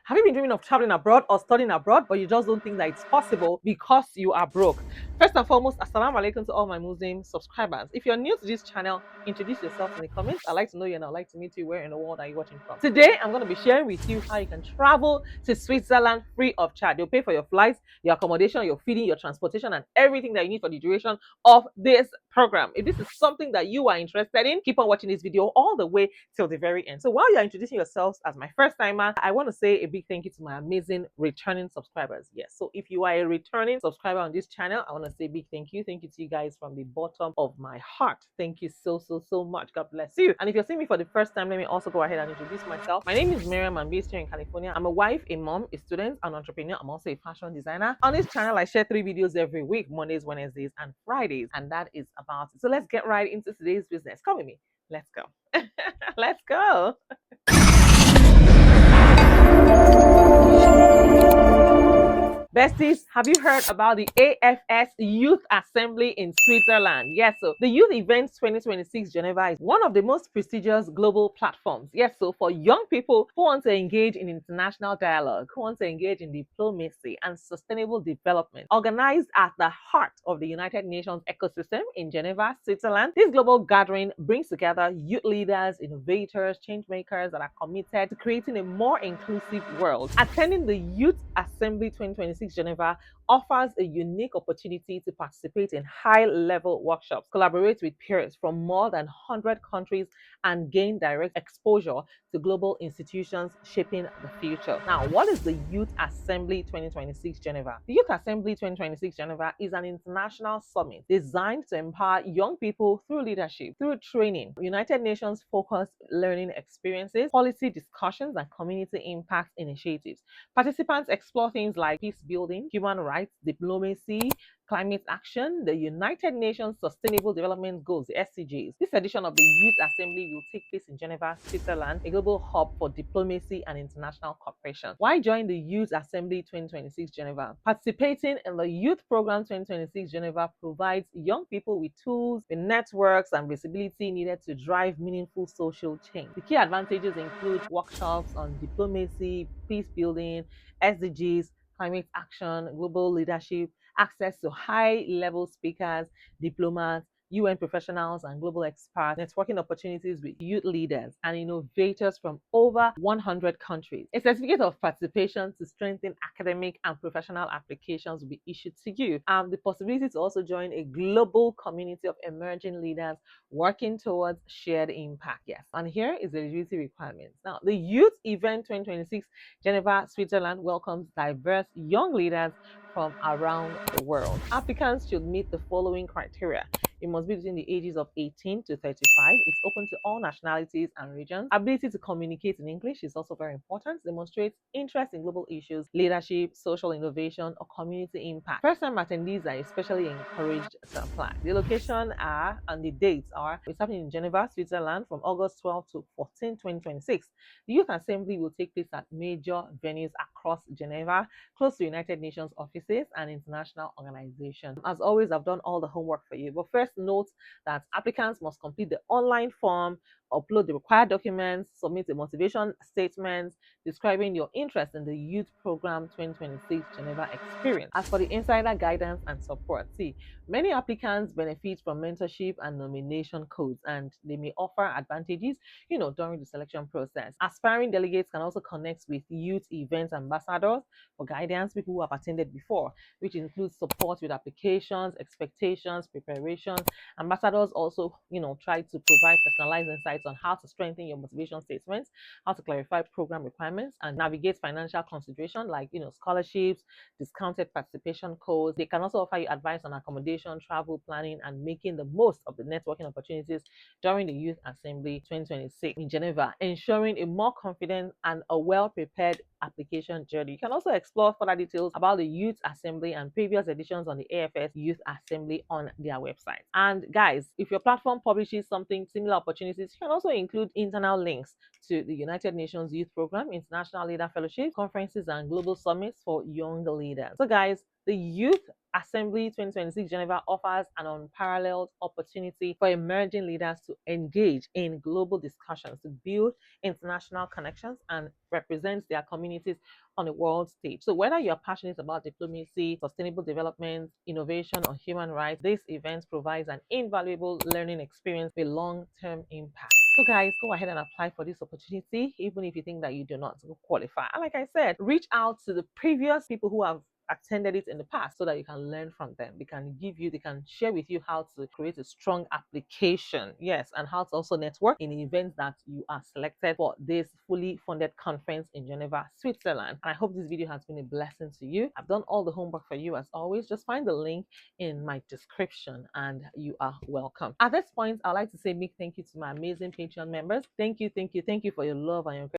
Have you been dreaming of traveling abroad or studying abroad, but you just don't think that it's possible because you are broke? First and foremost, assalamu alaikum to all my Muslim subscribers. If you're new to this channel, introduce yourself in the comments. I'd like to know you and I'd like to meet you. Where in the world are you watching from? Today, I'm going to be sharing with you how you can travel to Switzerland free of charge. They'll pay for your flights, your accommodation, your feeding, your transportation, and everything that you need for the duration of this program. If this is something that you are interested in, keep on watching this video all the way till the very end. So while you're introducing yourselves as my first timer, I want to say a big thank you to my amazing returning subscribers. Yes, so if you are a returning subscriber on this channel, I want to say a big thank you. Thank you to you guys from the bottom of my heart. Thank you so much. God bless you. And if you're seeing me for the first time, let me also go ahead and introduce myself. My name is Miriam. I'm based here in California. I'm a wife, a mom, a student, an entrepreneur. I'm also a fashion designer. On this channel, I share 3 videos every week: Mondays, Wednesdays, and Fridays. And that is about it. So let's get right into today's business. Come with me. Let's go. Let's go. Besties, have you heard about the AFS Youth Assembly in Switzerland? Yes, so the Youth Events 2026 Geneva is one of the most prestigious global platforms. Yes, so for young people who want to engage in international dialogue, who want to engage in diplomacy and sustainable development, organized at the heart of the United Nations ecosystem in Geneva, Switzerland, this global gathering brings together youth leaders, innovators, change makers that are committed to creating a more inclusive world. Attending the Youth Assembly 2026 Geneva offers a unique opportunity to participate in high-level workshops, collaborate with peers from more than 100 countries, and gain direct exposure to global institutions shaping the future. Now, what is the Youth Assembly 2026 Geneva? The Youth Assembly 2026 Geneva is an international summit designed to empower young people through leadership, through training, United Nations focused learning experiences, policy discussions, and community impact initiatives. Participants explore things like peace building, human rights, diplomacy, climate action, the United Nations Sustainable Development Goals, the SDGs. This edition of the Youth Assembly will take place in Geneva, Switzerland, a global hub for diplomacy and international cooperation. Why join the Youth Assembly 2026 Geneva? Participating in the Youth Program 2026 Geneva provides young people with tools, with networks, and visibility needed to drive meaningful social change. The key advantages include workshops on diplomacy, peace building, SDGs, climate action, global leadership, access to high-level speakers, diplomats, UN professionals, and global experts, networking opportunities with youth leaders and innovators from over 100 countries. A certificate of participation to strengthen academic and professional applications will be issued to you. The possibility to also join a global community of emerging leaders working towards shared impact. Yes, and here is the eligibility requirements. Now, the Youth Event 2026 Geneva, Switzerland welcomes diverse young leaders from around the world. Applicants should meet the following criteria. It must be between the ages of 18 to 35. It's open to all nationalities and regions. Ability to communicate in English is also very important. Demonstrates interest in global issues, leadership, social innovation, or community impact. First-time attendees are especially encouraged to apply. The location are and the dates are: it's happening in Geneva, Switzerland from August 12 to 14, 2026. The Youth Assembly will take place at major venues across Geneva, close to United Nations offices and international organizations. As always, I've done all the homework for you. But first, note that applicants must complete the online form, upload the required documents, submit a motivation statement describing your interest in the Youth Program 2026 Geneva experience. As for the insider guidance and support, see, many applicants benefit from mentorship and nomination codes, and they may offer advantages, during the selection process. Aspiring delegates can also connect with youth event ambassadors for guidance, people who have attended before, which includes support with applications, expectations, preparations. Ambassadors also, try to provide personalized insights on how to strengthen your motivation statements, how to clarify program requirements, and navigate financial consideration like, scholarships, discounted participation codes. They can also offer you advice on accommodation, travel planning, and making the most of the networking opportunities during the Youth Assembly 2026 in Geneva, ensuring a more confident and a well-prepared application journey. You can also explore further details about the Youth Assembly and previous editions on the AFS Youth Assembly on their website. And guys, if your platform publishes something similar opportunities, you can also include internal links to the United Nations Youth Program, International Leader Fellowship, conferences, and global summits for young leaders. So guys, The Youth Assembly 2026 Geneva offers an unparalleled opportunity for emerging leaders to engage in global discussions, to build international connections, and represent their communities on the world stage. So, whether you're passionate about diplomacy, sustainable development, innovation, or human rights, this event provides an invaluable learning experience with long term impact. So, guys, go ahead and apply for this opportunity, even if you think that you do not qualify. And like I said, reach out to the previous people who have attended it in the past so that you can learn from them. They can share with you how to create a strong application, yes, and how to also network in the events that you are selected for this fully funded conference in Geneva, Switzerland. And I hope this video has been a blessing to you. I've done all the homework for you as always. Just find the link in my description and you are welcome. At this point, I'd like to say big thank you to my amazing Patreon members. Thank you for your love and your